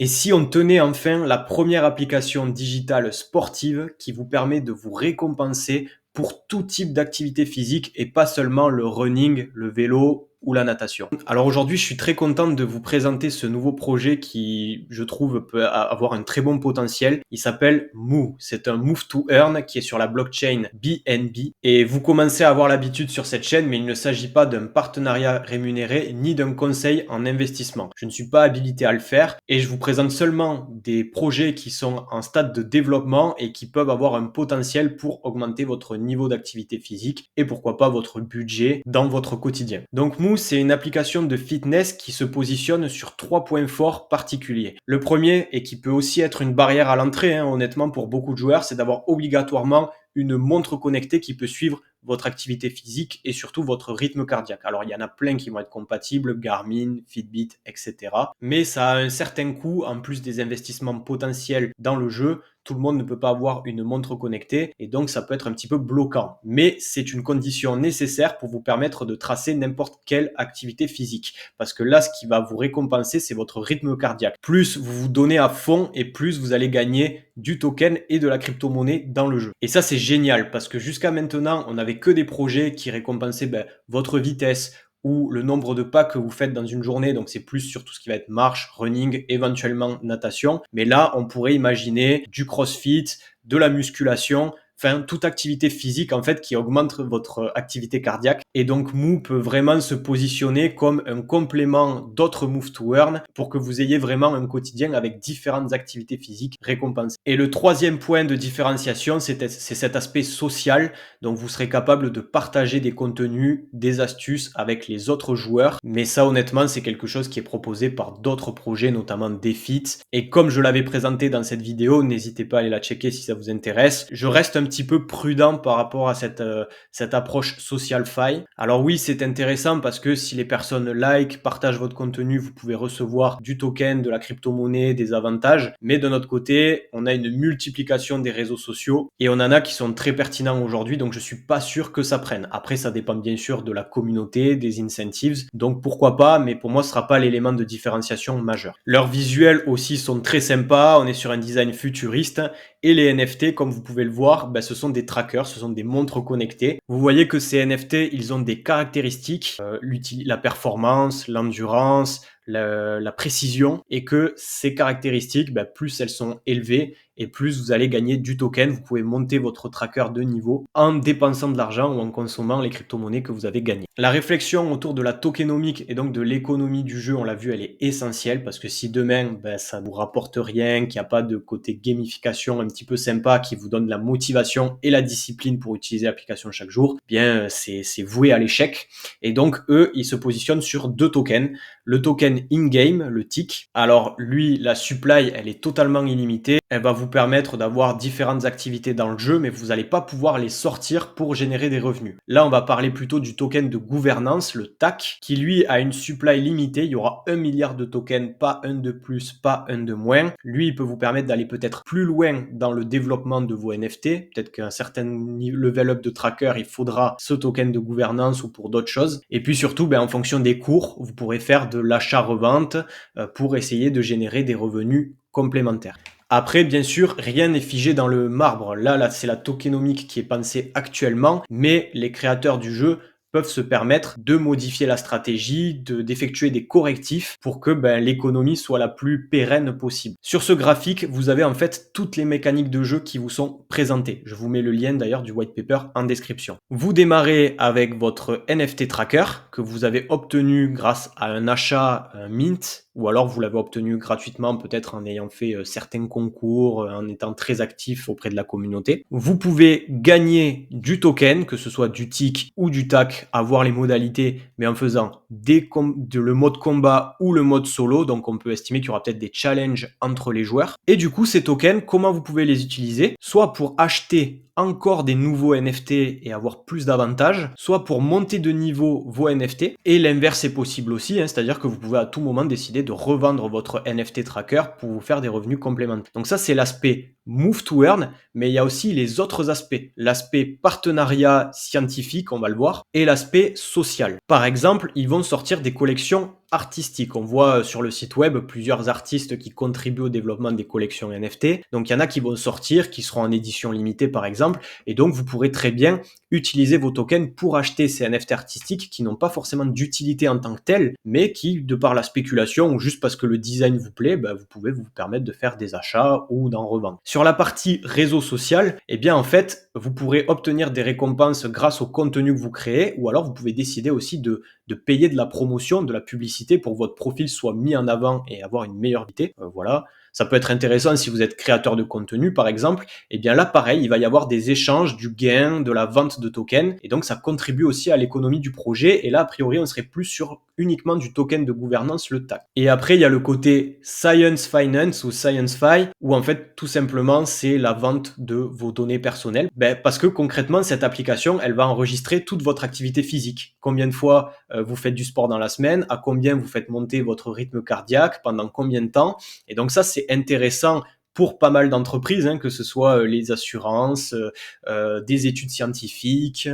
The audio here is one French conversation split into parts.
Et si on tenait enfin la première application digitale sportive qui vous permet de vous récompenser pour tout type d'activité physique et pas seulement le running, le vélo ou la natation. Alors aujourd'hui, je suis très content de vous présenter ce nouveau projet qui, je trouve, peut avoir un très bon potentiel. Il s'appelle Moo. C'est un Move to Earn qui est sur la blockchain BNB. Et vous commencez à avoir l'habitude sur cette chaîne, mais il ne s'agit pas d'un partenariat rémunéré ni d'un conseil en investissement. Je ne suis pas habilité à le faire et je vous présente seulement des projets qui sont en stade de développement et qui peuvent avoir un potentiel pour augmenter votre niveau d'activité physique et pourquoi pas votre budget dans votre quotidien. Donc Moo, c'est une application de fitness qui se positionne sur 3 points forts particuliers. Le premier, et qui peut aussi être une barrière à l'entrée, honnêtement pour beaucoup de joueurs, c'est d'avoir obligatoirement une montre connectée qui peut suivre votre activité physique et surtout votre rythme cardiaque. Alors il y en a plein qui vont être compatibles, Garmin, Fitbit, etc. Mais ça a un certain coût, en plus des investissements potentiels dans le jeu. Tout le monde ne peut pas avoir une montre connectée et donc ça peut être un petit peu bloquant. Mais c'est une condition nécessaire pour vous permettre de tracer n'importe quelle activité physique. Parce que là, ce qui va vous récompenser, c'est votre rythme cardiaque. Plus vous vous donnez à fond et plus vous allez gagner du token et de la crypto-monnaie dans le jeu. Et ça, c'est génial parce que jusqu'à maintenant, on n'avait que des projets qui récompensaient votre vitesse ou le nombre de pas que vous faites dans une journée. Donc, c'est plus sur tout ce qui va être marche, running, éventuellement natation. Mais là, on pourrait imaginer du crossfit, de la musculation, enfin toute activité physique en fait qui augmente votre activité cardiaque. Et donc Moo peut vraiment se positionner comme un complément d'autres Move to Earn pour que vous ayez vraiment un quotidien avec différentes activités physiques récompensées. Et le troisième point de différenciation, c'est cet aspect social. Donc vous serez capable de partager des contenus, des astuces avec les autres joueurs. Mais ça honnêtement, c'est quelque chose qui est proposé par d'autres projets, notamment DeFit. Et comme je l'avais présenté dans cette vidéo, n'hésitez pas à aller la checker si ça vous intéresse. Je reste un petit peu prudent par rapport à cette approche social fi. Alors oui, c'est intéressant parce que si les personnes like, partagent votre contenu, vous pouvez recevoir du token, de la crypto-monnaie, des avantages. Mais de notre côté, on a une multiplication des réseaux sociaux et on en a qui sont très pertinents aujourd'hui, donc je suis pas sûr que ça prenne. Après, ça dépend bien sûr de la communauté, des incentives, donc pourquoi pas, mais pour moi, ce sera pas l'élément de différenciation majeur. Leurs visuels aussi sont très sympas, on est sur un design futuriste et les NFT, comme vous pouvez le voir, ce sont des trackers, ce sont des montres connectées. Vous voyez que ces NFT, ils ont des caractéristiques, la performance, l'endurance, la précision, et que ces caractéristiques, plus elles sont élevées et plus vous allez gagner du token. Vous pouvez monter votre tracker de niveau en dépensant de l'argent ou en consommant les crypto-monnaies que vous avez gagnées. La réflexion autour de la tokenomique et donc de l'économie du jeu, on l'a vu, elle est essentielle parce que si demain ça ne vous rapporte rien, qu'il n'y a pas de côté gamification un petit peu sympa qui vous donne la motivation et la discipline pour utiliser l'application chaque jour, c'est voué à l'échec. Et donc eux, ils se positionnent sur 2 tokens. Le token in-game, le TIC. Alors lui, la supply, elle est totalement illimitée. Elle va vous permettre d'avoir différentes activités dans le jeu, mais vous n'allez pas pouvoir les sortir pour générer des revenus. Là, on va parler plutôt du token de gouvernance, le TAC, qui lui a une supply limitée. Il y aura 1 milliard de tokens, pas un de plus, pas un de moins. Lui, il peut vous permettre d'aller peut-être plus loin dans le développement de vos NFT. Peut-être qu'à un certain level up de tracker, il faudra ce token de gouvernance ou pour d'autres choses. Et puis surtout, en fonction des cours, vous pourrez faire de l'achat-revente pour essayer de générer des revenus complémentaires. Après, bien sûr, rien n'est figé dans le marbre. Là, c'est la tokenomique qui est pensée actuellement, mais les créateurs du jeu peuvent se permettre de modifier la stratégie, d'effectuer des correctifs pour que l'économie soit la plus pérenne possible. Sur ce graphique, vous avez en fait toutes les mécaniques de jeu qui vous sont présentées. Je vous mets le lien d'ailleurs du white paper en description. Vous démarrez avec votre NFT tracker que vous avez obtenu grâce à un achat mint, ou alors vous l'avez obtenu gratuitement peut-être en ayant fait certains concours, en étant très actif auprès de la communauté. Vous pouvez gagner du token, que ce soit du TIC ou du TAC, à voir les modalités, mais en faisant le mode combat ou le mode solo, donc on peut estimer qu'il y aura peut-être des challenges entre les joueurs. Et du coup, ces tokens, comment vous pouvez les utiliser? Soit pour acheter encore des nouveaux NFT et avoir plus d'avantages, soit pour monter de niveau vos NFT, et l'inverse est possible aussi, c'est-à-dire que vous pouvez à tout moment décider de revendre votre NFT tracker pour vous faire des revenus complémentaires. Donc ça, c'est l'aspect Move to Earn, mais il y a aussi les autres aspects. L'aspect partenariat scientifique, on va le voir, et l'aspect social. Par exemple, ils vont sortir des collections artistiques. On voit sur le site web plusieurs artistes qui contribuent au développement des collections NFT. Donc il y en a qui vont sortir, qui seront en édition limitée par exemple, et donc vous pourrez très bien utiliser vos tokens pour acheter ces NFT artistiques qui n'ont pas forcément d'utilité en tant que telle, mais qui, de par la spéculation ou juste parce que le design vous plaît, vous pouvez vous permettre de faire des achats ou d'en revendre. Sur la partie réseau social, eh bien en fait, vous pourrez obtenir des récompenses grâce au contenu que vous créez, ou alors vous pouvez décider aussi de payer de la promotion, de la publicité pour que votre profil soit mis en avant et avoir une meilleure visibilité. Voilà. Ça peut être intéressant si vous êtes créateur de contenu, par exemple. Et bien là, pareil, il va y avoir des échanges, du gain, de la vente de tokens. Et donc, ça contribue aussi à l'économie du projet. Et là, a priori, on serait plus sur uniquement du token de gouvernance, le TAC. Et après, il y a le côté Science Finance ou ScienceFi, où en fait, tout simplement, c'est la vente de vos données personnelles. Parce que concrètement, cette application, elle va enregistrer toute votre activité physique. Combien de fois vous faites du sport dans la semaine, à combien vous faites monter votre rythme cardiaque, pendant combien de temps. Et donc ça, c'est intéressant pour pas mal d'entreprises, que ce soit les assurances, des études scientifiques,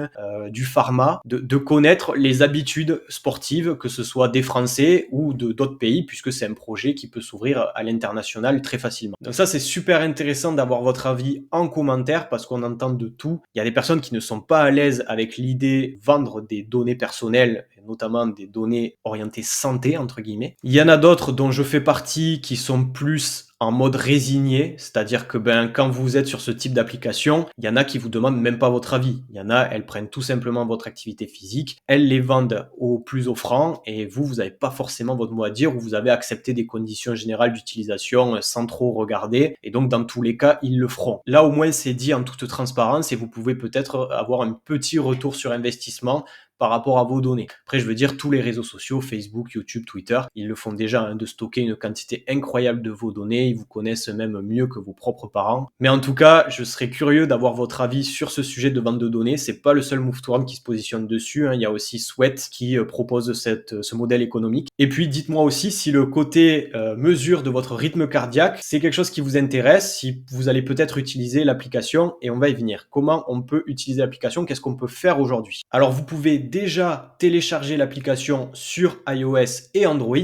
du pharma, de connaître les habitudes sportives, que ce soit des Français ou d'autres pays, puisque c'est un projet qui peut s'ouvrir à l'international très facilement. Donc ça, c'est super intéressant d'avoir votre avis en commentaire, parce qu'on entend de tout. Il y a des personnes qui ne sont pas à l'aise avec l'idée de vendre des données personnelles, notamment des données orientées santé, entre guillemets. Il y en a d'autres dont je fais partie qui sont plus en mode résigné, c'est-à-dire que quand vous êtes sur ce type d'application, il y en a qui vous demandent même pas votre avis. Il y en a, elles prennent tout simplement votre activité physique, elles les vendent au plus offrant et vous n'avez pas forcément votre mot à dire, ou vous avez accepté des conditions générales d'utilisation sans trop regarder, et donc dans tous les cas, ils le feront. Là au moins c'est dit en toute transparence et vous pouvez peut-être avoir un petit retour sur investissement par rapport à vos données. Après, je veux dire, tous les réseaux sociaux, Facebook, YouTube, Twitter, ils le font déjà, de stocker une quantité incroyable de vos données. Ils vous connaissent même mieux que vos propres parents. Mais en tout cas, je serais curieux d'avoir votre avis sur ce sujet de vente de données. C'est pas le seul Move to Earn qui se positionne dessus. Il y a aussi Sweat qui propose ce modèle économique. Et puis, dites-moi aussi si le côté mesure de votre rythme cardiaque, c'est quelque chose qui vous intéresse, si vous allez peut-être utiliser l'application, et on va y venir. Comment on peut utiliser l'application? Qu'est-ce qu'on peut faire aujourd'hui? Alors, vous pouvez déjà télécharger l'application sur iOS et Android.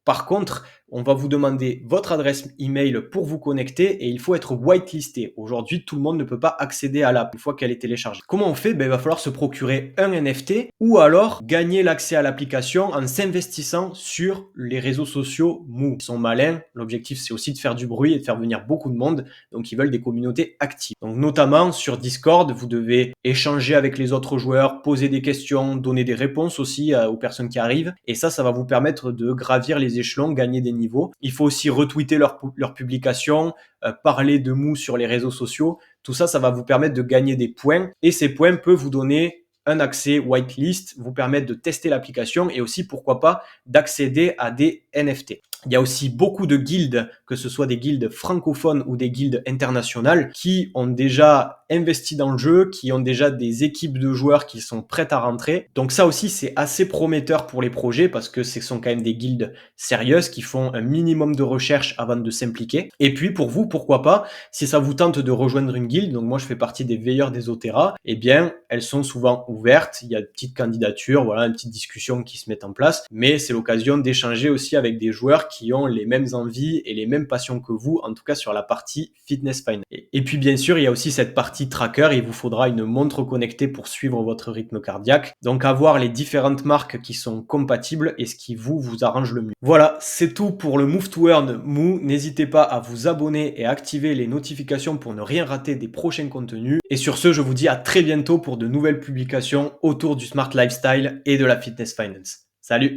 Par contre, on va vous demander votre adresse email pour vous connecter et il faut être whitelisté. Aujourd'hui, tout le monde ne peut pas accéder à l'app une fois qu'elle est téléchargée. Comment on fait? Il va falloir se procurer un NFT ou alors gagner l'accès à l'application en s'investissant sur les réseaux sociaux Move. Ils sont malins. L'objectif, c'est aussi de faire du bruit et de faire venir beaucoup de monde. Donc, ils veulent des communautés actives. Donc, notamment sur Discord, vous devez échanger avec les autres joueurs, poser des questions, donner des réponses aussi aux personnes qui arrivent. Et ça va vous permettre de gravir les échelons, gagner des niveaux. Il faut aussi retweeter leurs publications, parler de Move sur les réseaux sociaux. Tout ça, ça va vous permettre de gagner des points. Et ces points peuvent vous donner un accès whitelist, vous permettre de tester l'application et aussi, pourquoi pas, d'accéder à des NFT. Il y a aussi beaucoup de guildes, que ce soit des guildes francophones ou des guildes internationales, qui ont déjà investi dans le jeu, qui ont déjà des équipes de joueurs qui sont prêtes à rentrer. Donc ça aussi, c'est assez prometteur pour les projets parce que ce sont quand même des guildes sérieuses qui font un minimum de recherche avant de s'impliquer. Et puis pour vous, pourquoi pas, si ça vous tente de rejoindre une guilde, donc moi je fais partie des veilleurs des Otera, eh bien elles sont souvent ouvertes, il y a de petites candidatures, voilà, une petite discussion qui se met en place, mais c'est l'occasion d'échanger aussi avec des joueurs qui ont les mêmes envies et les mêmes passions que vous, en tout cas sur la partie fitness finance. Et puis bien sûr, il y a aussi cette partie tracker, il vous faudra une montre connectée pour suivre votre rythme cardiaque, donc avoir les différentes marques qui sont compatibles et ce qui vous arrange le mieux. Voilà, c'est tout pour le Move to Earn Move. N'hésitez pas à vous abonner et à activer les notifications pour ne rien rater des prochains contenus. Et sur ce, je vous dis à très bientôt pour de nouvelles publications autour du smart lifestyle et de la fitness finance. Salut!